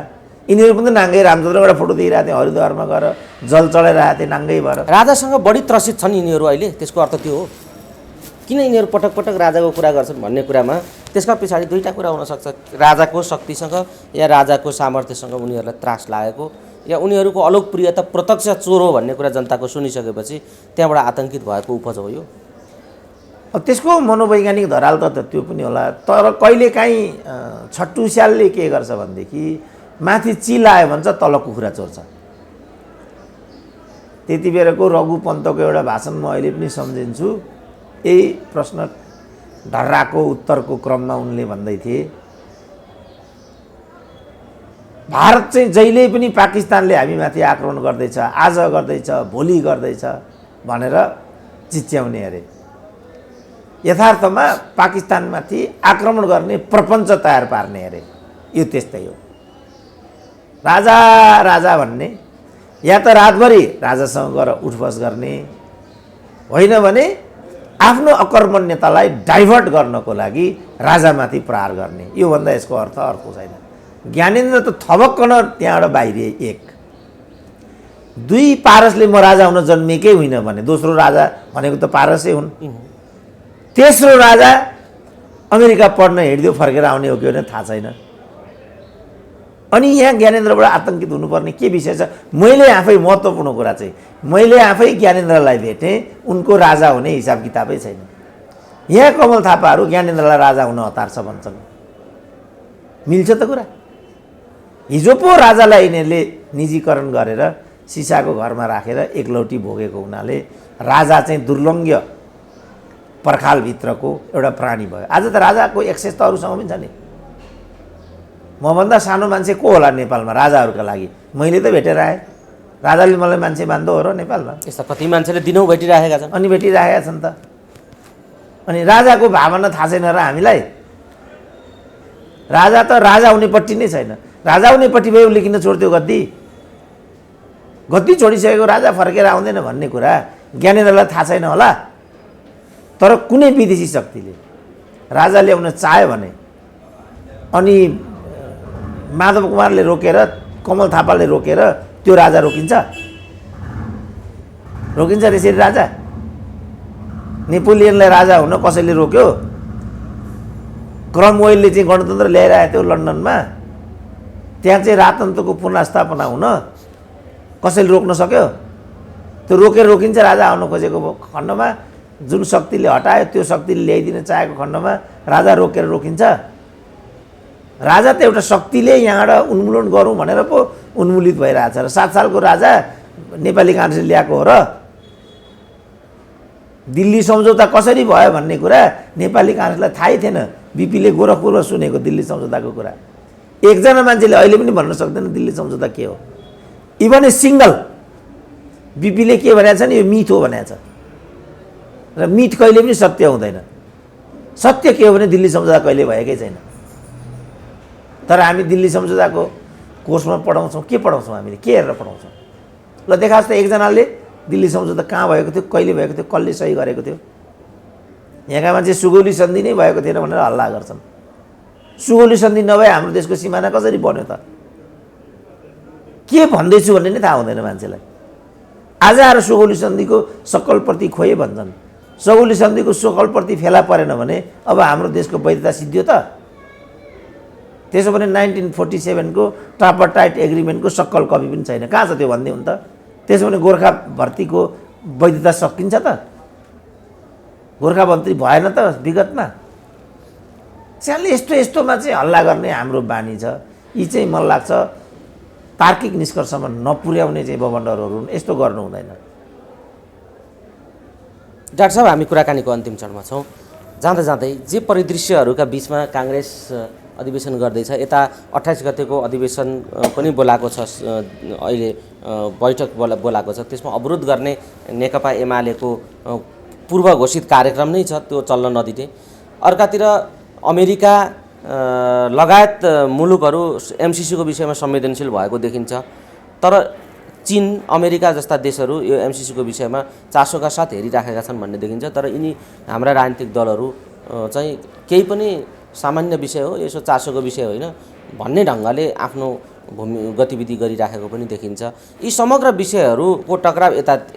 यिनीहरू पनि नाङ्गै रामचन्द्रबाट फोटो दिइरहेको थिए, हरिद्वारमा गएर जल चढाइरहेको थिए नाङ्गै भएर। राजासँग बढी त्रसित छन् यिनीहरू अहिले, त्यसको अर्थ त्यो हो। किन यिनीहरू पटक पटक राजाको कुरा गर्छन् भन्ने कुरामा त्यसका पछाडि दुईवटा कुरा हुनसक्छ। राजाको शक्तिसँग या राजाको सामर्थ्यसँग उनीहरूलाई त्रास लागेको, या उनीहरूको अलोकप्रियता प्रत्यक्ष चोर हो भन्ने कुरा जनताको सुनिसकेपछि त्यहाँबाट आतङ्कित भएको उपज हो यो। त्यसको मनोवैज्ञानिक धराल त त्यो पनि होला। तर कहिलेकाहीँ छट्टुस्यालले के गर्छ भनेदेखि माथि चिल आयो भन्छ, तल कुखुरा चोर्छ। त्यति बेरको रघु पन्तको एउटा भाषण म अहिले पनि सम्झिन्छु। यही प्रश्न ढर्राको उत्तरको क्रममा उनले भन्दै थिए, भारत चाहिँ जहिले पनि पाकिस्तानले हामीमाथि आक्रमण गर्दैछ, आज गर्दैछ, भोलि गर्दैछ भनेर चिच्याउने अरे। यथार्थमा पाकिस्तानमाथि आक्रमण गर्ने प्रपञ्च तयार पार्ने अरे। यो त्यस्तै हो। राजा राजा भन्ने, या त रातभरि राजासँग गएर उठबस गर्ने, होइन भने आफ्नो अकर्मण्यतालाई डाइभर्ट गर्नको लागि राजामाथि प्रहार गर्ने। योभन्दा यसको अर्थ अर्को छैन। ज्ञानेन्द्र त थपक्कन त्यहाँबाट बाहिरिए। 1 2 पारसले म राजा हुन जन्मिएकै होइन भने, दोस्रो राजा भनेको त पारसै हुन्। तेस्रो राजा अमेरिका पढ्न हिँड्दियो, फर्केर आउने हो कि भने थाहा छैन। अनि यहाँ ज्ञानेन्द्रबाट आतङ्कित हुनुपर्ने के विषय छ? मैले आफै, महत्त्वपूर्ण कुरा चाहिँ मैले आफै ज्ञानेन्द्रलाई भेटेँ, उनको राजा हुने हिसाब किताबै छैन। यहाँ कमल थापाहरू ज्ञानेन्द्रलाई राजा हुन हतार छ भन्छन्। मिल्छ त कुरा? हिजो पो राजालाई यिनीहरूले निजीकरण गरेर सिसाको घरमा राखेर एकलौटी भोगेको हुनाले राजा चाहिँ दुर्लङ्घ्य पर्खालभित्रको एउटा प्राणी भयो। आज त राजाको एक्सेस त अरूसँग पनि छ नि। मभन्दा सानो मान्छे को होला नेपालमा राजाहरूका लागि? मैले त भेटेर आएँ। राजाले मलाई मान्छे मान्दो हो र नेपालमा? यस्ता कति मान्छेले दिनौँ भेटिराखेका छन्। अनि भेटिराखेका छन् त। अनि राजाको भावना थाहा छैन र हामीलाई? राजा त राजा हुनेपट्टि नै छैन। राजा हुनेपट्टि भए उसले किन छोड्थ्यो गद्दी? गद्दी छोडिसकेको राजा फर्केर आउँदैन भन्ने कुरा ज्ञानेन्द्रलाई थाहा छैन होला। तर कुनै विदेशी शक्तिले राजा ल्याउन चाह्यो भने अनि माधव कुमारले रोकेर, कमल थापाले रोकेर त्यो राजा रोकिन्छ? रोकिन्छ त्यसरी राजा? नेपोलियनलाई राजा हुन कसैले रोक्यो? क्रमवेलले चाहिँ गणतन्त्र ल्याइरहेको थियो लन्डनमा, त्यहाँ चाहिँ राजतन्त्रको पुनर्स्थापना हुन कसैले रोक्न सक्यो? त्यो रोकिन्छ राजा आउन खोजेको खण्डमा। जुन शक्तिले हटायो त्यो शक्तिले ल्याइदिन चाहेको खण्डमा राजा रोकिन्छ? राजा त एउटा शक्तिले यहाँबाट उन्मूलन गरौँ भनेर पो उन्मूलित भइरहेछ र 7 सालको राजा नेपाली काङ्ग्रेसले ल्याएको हो र? दिल्ली सम्झौता कसरी भयो भन्ने कुरा नेपाली काङ्ग्रेसलाई थाहै थिएन। बिपीले गोरखपुरमा सुनेको दिल्ली सम्झौताको कुरा। एकजना मान्छेले अहिले पनि भन्न सक्दैन दिल्ली सम्झौता के हो। इभन ए सिङ्गल बिपीले के भनेको छ नि, यो मिथ हो भनेको छ। र मिथ कहिले पनि सत्य हुँदैन। सत्य के हो भने दिल्ली सम्झौता कहिले भएकै छैन। तर हामी दिल्ली सम्झौताको कोर्समा पढाउँछौँ। के पढाउँछौँ हामीले? के हेरेर पढाउँछौँ? ल देखास् त एकजनाले दिल्ली सम्झौता कहाँ भएको थियो, कहिले भएको थियो, कसले सही गरेको थियो? यहाँका मान्छे सुगौली सन्धि नै भएको थिएन भनेर हल्ला गर्छन्। सुगौली सन्धि नभए हाम्रो देशको सिमाना कसरी बन्यो त? के भन्दैछु भन्ने नै थाहा हुँदैन मान्छेलाई। आज आएर सुगौली सन्धिको सकलप्रति खोए भन्छन्। सुगौली सन्धिको सकलप्रति फेला परेन भने अब हाम्रो देशको वैधता सिद्धियो त? त्यसो भने 1947 को ट्रापाटाइट एग्रिमेन्टको सक्कल कपी पनि छैन। कहाँ छ त्यो भन्दै हुन् त? त्यसो भने गोर्खा भर्तीको वैधता सकिन्छ त? गोर्खा भर्ती भएन त विगतमा? स्याले यस्तोमा चाहिँ हल्ला गर्ने हाम्रो बानी छ। यी चाहिँ मलाई लाग्छ तार्किक निष्कर्षमा नपुर्याउने चाहिँ बबन्डरहरू यस्तो गर्नु हुँदैन। डाक्टर साहब, हामी कुराकानीको अन्तिम चरणमा छौँ। जाँदा जाँदै जे परिदृश्यहरूका बिचमा काङ्ग्रेस अधिवेशन गर्दैछ, यता 28 गतेको अधिवेशन पनि बोलाएको छ, अहिले बैठक बोलाएको छ, त्यसमा अवरोध गर्ने नेकपा एमालेको पूर्व घोषित कार्यक्रम नै छ, त्यो चल्न नदिने। अर्कातिर अमेरिका लगायत मुलुकहरू एमसिसीको विषयमा संवेदनशील भएको देखिन्छ। तर चीन, अमेरिका जस्ता देशहरू यो एमसिसीको विषयमा चासोका साथ हेरिराखेका छन् भन्ने देखिन्छ। तर यिनी हाम्रा राजनीतिक दलहरू चाहिँ केही पनि सामान्य विषय हो, यसो चासोको विषय होइन भन्ने ढङ्गले आफ्नो गतिविधि गरिराखेको पनि देखिन्छ। यी समग्र विषयहरूको टकराव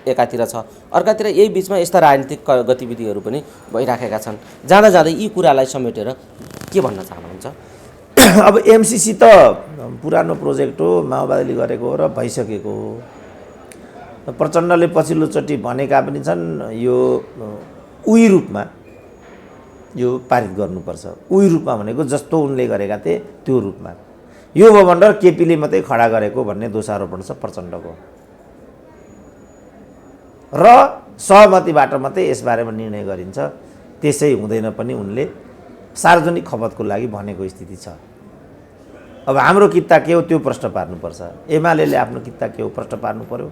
एकातिर छ, अर्कातिर यही बिचमा यस्ता राजनीतिक गतिविधिहरू पनि भइराखेका छन्। जाँदा जाँदै यी कुरालाई समेटेर के भन्न चाहनुहुन्छ? अब एमसिसी त पुरानो प्रोजेक्ट हो, माओवादीले गरेको हो र भइसकेको हो। प्रचण्डले पछिल्लोचोटि भनेका पनि छन् यो उही रूपमा यो पारित गर्नुपर्छ। उही रूपमा भनेको जस्तो उनले गरेका थिए त्यो रूपमा। यो बबन्डर केपीले मात्रै खडा गरेको भन्ने दोषारोपण छ प्रचण्डको र सहमतिबाट मात्रै यसबारेमा निर्णय गरिन्छ। त्यसै हुँदैन पनि उनले सार्वजनिक खपतको लागि भनेको स्थिति छ। अब हाम्रो किता के हो त्यो प्रश्न पार्नुपर्छ। एमालेले आफ्नो किता के हो प्रश्न पार्नु पर्यो।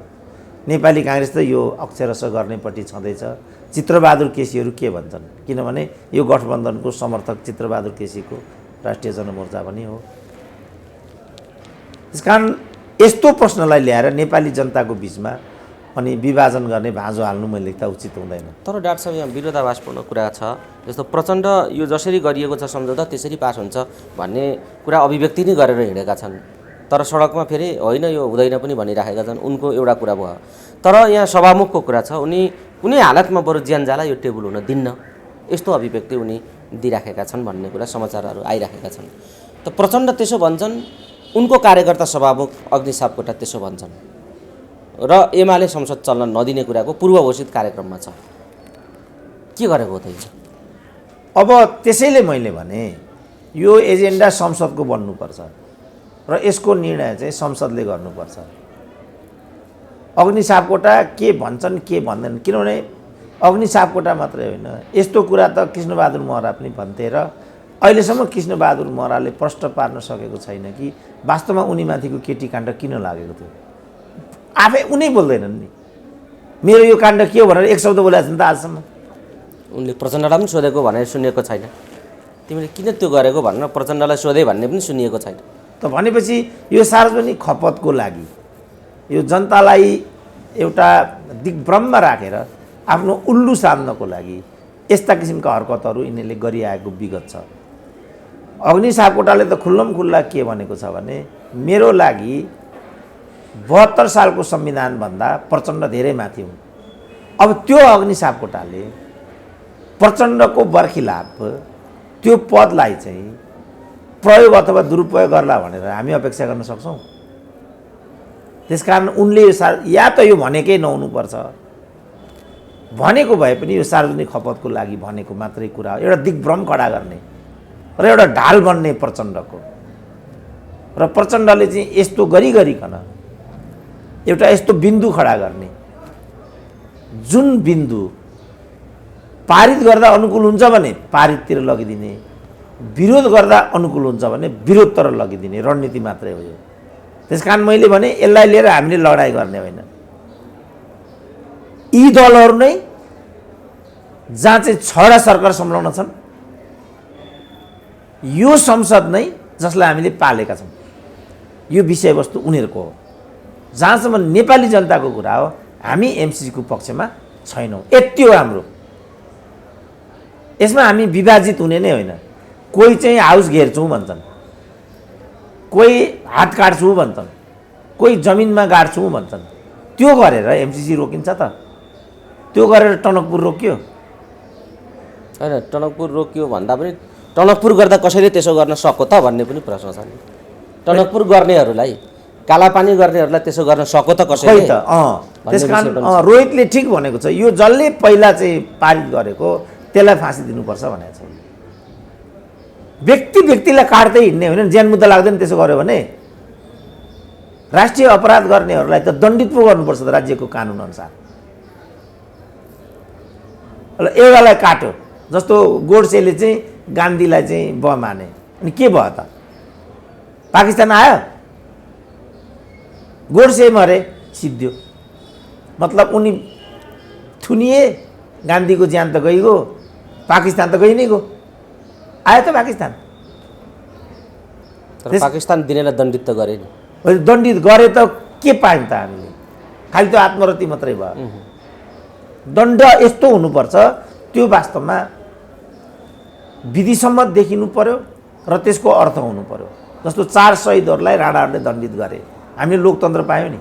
नेपाली काङ्ग्रेस त यो अक्षरश गर्नेपट्टि छँदैछ। चित्रबहादुर केसीहरू के भन्छन्? किनभने यो गठबन्धनको समर्थक चित्रबहादुर केसीको राष्ट्रिय जनमोर्चा पनि हो। त्यसकारण यस्तो प्रश्नलाई ल्याएर नेपाली जनताको बिचमा अनि विभाजन गर्ने भाँजो हाल्नु मैले लेख्दा उचित हुँदैन। तर डाक्टर साहब, यहाँ विरोधाभासपूर्ण कुरा छ। जस्तो प्रचण्ड यो जसरी गरिएको छ सम्झौता त्यसरी पास हुन्छ भन्ने कुरा अभिव्यक्ति नै गरेर हिँडेका छन्। तर सडकमा फेरि होइन यो हुँदैन पनि भनिराखेका छन्। उनको एउटा कुरा भयो। तर यहाँ सभामुखको कुरा छ, उनी कुनै हालतमा बरु ज्यान जाला यो टेबल हुन दिन्न, यस्तो अभिव्यक्ति उनी दिइराखेका छन् भन्ने कुरा समाचारहरू आइराखेका छन्। त प्रचण्ड त्यसो भन्छन्, उनको कार्यकर्ता सभामुख अग्नि सापकोटा त्यसो भन्छन् र एमाले संसद चल्न नदिने कुराको पूर्व घोषित कार्यक्रममा छ। के गरेको हो त? अब त्यसैले मैले भने यो एजेन्डा संसदको बन्नुपर्छ र यसको निर्णय चाहिँ संसदले गर्नुपर्छ। अग्नि सापकोटा के भन्छन् के भन्दैनन्, किनभने अग्नि सापकोटा मात्रै होइन, यस्तो कुरा त कृष्णबहादुर महरा पनि भन्थे र अहिलेसम्म कृष्णबहादुर महराले प्रश्न पार्न सकेको छैन कि वास्तवमा उनीमाथिको केटी काण्ड किन लागेको थियो। आफै उनी बोल्दैनन् नि मेरो यो काण्ड के हो भनेर एक शब्द बोलेको छ नि त आजसम्म। उनले प्रचण्डलाई पनि सोधेको भनेर सुनिएको छैन। तिमीले किन त्यो गरेको भनेर प्रचण्डलाई सोधे भन्ने पनि सुनिएको छैन। त भनेपछि यो सार्वजनिक खपतको लागि यो जनतालाई एउटा दिग्भ्रममा राखेर आफ्नो उल्लु साध्नको लागि यस्ता किसिमका हरकतहरू यिनीहरूले गरिआएको विगत छ। अग्नि सापकोटाले त खुल्लमखुल्ला के भनेको छ भने मेरो लागि 72 सालको संविधानभन्दा प्रचण्ड धेरै माथि हुन्। अब त्यो अग्नि सापकोटाले प्रचण्डको बर्खिलाप त्यो पदलाई चाहिँ प्रयोग अथवा दुरुपयोग गर्ला भनेर हामी अपेक्षा गर्न सक्छौँ? त्यसकारण उनले यो या त यो भनेकै नहुनुपर्छ, भनेको भए पनि यो सार्वजनिक खपतको लागि भनेको मात्रै कुरा हो, एउटा दिग्भ्रम खडा गर्ने र एउटा ढाल बन्ने प्रचण्डको। र प्रचण्डले चाहिँ यस्तो गरिकन एउटा यस्तो बिन्दु खडा गर्ने जुन बिन्दु पारित गर्दा अनुकूल हुन्छ भने पारिततिर लगिदिने, विरोध गर्दा अनुकूल हुन्छ भने विरोधतिर लगिदिने रणनीति मात्रै हो यो। त्यसकारण मैले भने यसलाई लिएर हामीले लडाइँ गर्ने होइन। यी दलहरू नै जहाँ चाहिँ 6वटा सरकार संलग्न छन्, यो संसद नै जसलाई हामीले पालेका छौँ, यो विषयवस्तु उनीहरूको हो। जहाँसम्म नेपाली जनताको कुरा हो हामी एमसिसीको पक्षमा छैनौँ, यति हो हाम्रो। यसमा हामी विभाजित हुने नै होइन। कोही चाहिँ हाउस घेर्छौँ भन्छन्, कोही हात काट्छौँ भन्छन्, कोही जमिनमा गाड्छौँ भन्छन्। त्यो गरेर एमसिसी रोकिन्छ त? त्यो गरेर टनकपुर रोकियो होइन? टनकपुर रोकियो भन्दा पनि टनकपुर गर्दा कसैले त्यसो गर्न सक्यो त भन्ने पनि प्रश्न छ नि। टनकपुर गर्नेहरूलाई, कालापानी गर्नेहरूलाई त्यसो गर्न सक्यो त कसैले? त त्यसकारण रोहितले ठिक भनेको छ। यो जसले पहिला चाहिँ पारित गरेको त्यसलाई फाँसी दिनुपर्छ भनेको छ। व्यक्तिलाई काट्दै हिँड्ने होइन, ज्यान मुद्दा लाग्दैन त्यसो गर्यो भने। राष्ट्रिय अपराध गर्नेहरूलाई त दण्डित पो गर्नुपर्छ त राज्यको कानुन अनुसार। ल एउटालाई काट्यो, जस्तो गोडसेले चाहिँ गान्धीलाई चाहिँ बम हाने, अनि के भयो त? पाकिस्तान आयो, गोडसे मरे, सिद्धियो। मतलब उनी थुनिए, गान्धीको ज्यान त गइगयो, पाकिस्तान त गइ नै गयो। आयो त पाकिस्तान। तर पाकिस्तान दिनेलाई दण्डित त गरे नि। दण्डित गरे त के पायौँ त हामीले? खालि त आत्मरति मात्रै भयो। दण्ड यस्तो हुनुपर्छ, त्यो वास्तवमा विधिसम्मत देखिनु पर्यो र त्यसको अर्थ हुनु पर्यो। जस्तो 4 शहीदहरूलाई राणाहरूले दण्डित गरे, हामीले लोकतन्त्र पायौँ नि।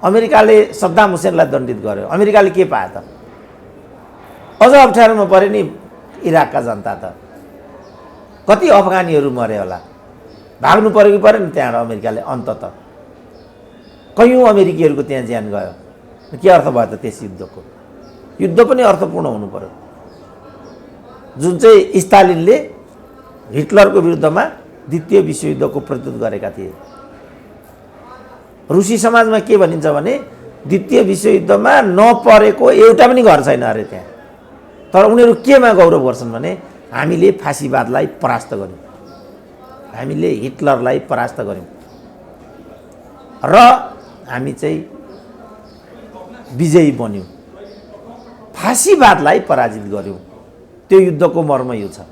अमेरिकाले सद्दाम हुसेनलाई दण्डित गर्यो, अमेरिकाले के पायो त? अझ अप्ठ्यारोमा पऱ्यो नि इराकका जनता त। कति अफगानीहरू मरे होला, भाग्नु पऱ्यो कि परेन त्यहाँबाट अमेरिकाले? अन्तत कयौँ अमेरिकीहरूको त्यहाँ ज्यान गयो। के अर्थ भयो त त्यस युद्धको? युद्ध पनि अर्थपूर्ण हुनु पर्यो। जुन चाहिँ स्टालिनले हिटलरको विरुद्धमा द्वितीय विश्वयुद्धको प्रस्तुत गरेका थिए। रुसी समाजमा के भनिन्छ भने द्वितीय विश्वयुद्धमा नपरेको एउटा पनि घर छैन अरे त्यहाँ। तर उनीहरू केमा गौरव गर्छन् भने हामीले फासीवादलाई परास्त गर्यौँ, हामीले हिटलरलाई परास्त गर्यौँ र हामी चाहिँ विजयी बन्यौँ, फासीवादलाई पराजित गर्यौँ। त्यो युद्धको मर्म यो छ।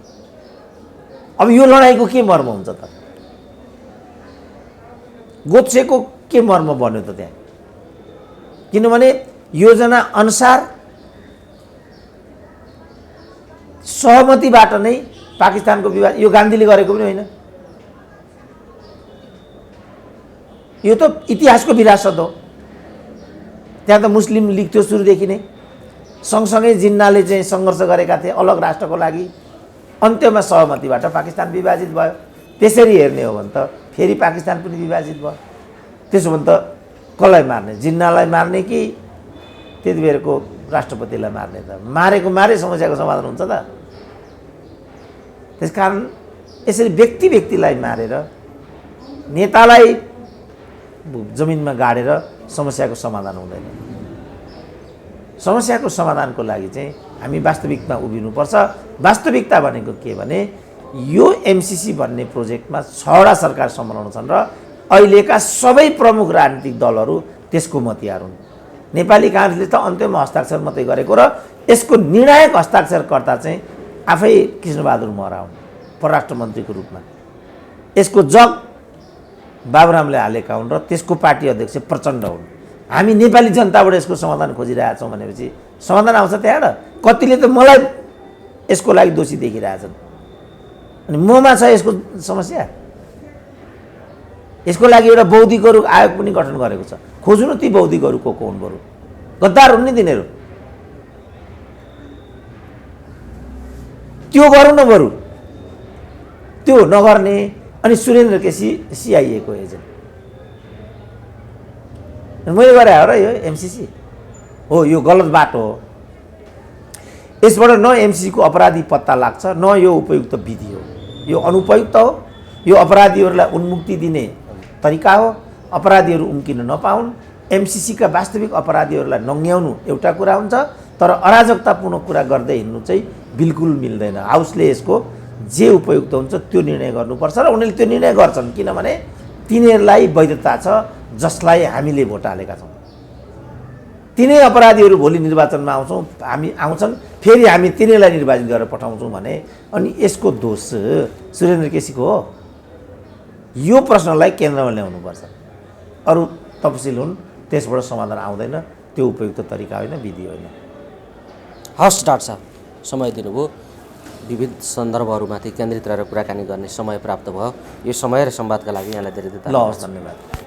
अब यो लडाइँको के मर्म हुन्छ त? गोत्सेको के मर्म बन्यो त त्यहाँ? किनभने योजना अनुसार सहमतिबाट नै पाकिस्तानको विवाद, यो गान्धीले गरेको पनि होइन, यो त इतिहासको विरासत हो। त्यहाँ त मुस्लिम लिग थियो सुरुदेखि नै, सँगसँगै जिन्नाले चाहिँ सङ्घर्ष गरेका थिए अलग राष्ट्रको लागि। अन्त्यमा सहमतिबाट पाकिस्तान विभाजित भयो। त्यसरी हेर्ने हो भने त फेरि पाकिस्तान पनि विभाजित भयो। त्यसो भने त कसलाई मार्ने? जिन्नालाई मार्ने कि त्यति बेरको राष्ट्रपतिलाई मार्ने? त मारेको मारे समस्याको समाधान हुन्छ त? त्यसकारण यसरी व्यक्तिलाई मारेर नेतालाई जमिनमा गाडेर समस्याको समाधान हुँदैन। समस्याको समाधानको लागि चाहिँ हामी वास्तविकमा उभिनुपर्छ। वास्तविकता भनेको के भने यो एमसिसी भन्ने प्रोजेक्टमा 6वटा सरकार संलग्न छन् र अहिलेका सबै प्रमुख राजनीतिक दलहरू त्यसको मतियार हुन्। नेपाली काङ्ग्रेसले त अन्त्यमा हस्ताक्षर मात्रै गरेको र यसको निर्णायक हस्ताक्षरकर्ता चाहिँ आफै कृष्णबहादुर महरा हुन् परराष्ट्र मन्त्रीको रूपमा। यसको जग बाबुरामले हालेका हुन् र त्यसको पार्टी अध्यक्ष प्रचण्ड हुन्। हामी नेपाली जनताबाट यसको समाधान खोजिरहेका छौँ भनेपछि समाधान आउँछ त्यहाँबाट। कतिले त मलाई यसको लागि दोषी देखिरहेछन्, अनि ममा छ यसको समस्या। यसको लागि एउटा बौद्धिकहरू आयोग पनि गठन गरेको छ। खोज्नु न ती बौद्धिकहरू को हुन्, बरु गद्दार हुन् नि तिनीहरू। त्यो गरौँ न बरु, त्यो नगर्ने। अनि सुरेन्द्र केसी सिआइएको एजेन्ट मैले गरे हो र यो एमसिसी हो, यो गलत बाटो हो। यसबाट न एमसिसीको अपराधी पत्ता लाग्छ न यो उपयुक्त विधि हो, यो अनुपयुक्त हो। यो अपराधीहरूलाई उन्मुक्ति दिने तरिका हो, अपराधीहरू उम्किन नपाउन्। एमसिसीका वास्तविक अपराधीहरूलाई नङ्ग्याउनु एउटा कुरा हुन्छ, तर अराजकतापूर्ण कुरा गर्दै हिँड्नु चाहिँ बिल्कुल मिल्दैन। हाउसले यसको जे उपयुक्त हुन्छ त्यो निर्णय गर्नुपर्छ र उनीहरूले त्यो निर्णय गर्छन्, किनभने तिनीहरूलाई वैधता छ जसलाई हामीले भोट हालेका छौँ। तिनै अपराधीहरू भोलि निर्वाचनमा आउँछन्, फेरि हामी तिनीहरूलाई निर्वाचित गरेर पठाउँछौँ भने अनि यसको दोष सुरेन्द्र केसीको हो। यो प्रश्नलाई केन्द्रमा ल्याउनुपर्छ। अरू तफसिल हुन्, त्यसबाट समाधान आउँदैन। त्यो उपयुक्त तरिका होइन, विधि होइन। हस् डाक्टर साहब, समय दिनुभयो। विविध सन्दर्भहरूमाथि केन्द्रित रहेर कुराकानी गर्ने समय प्राप्त भयो। यो समय र संवादका लागि यहाँलाई धेरै धेरै ल हस्, धन्यवाद।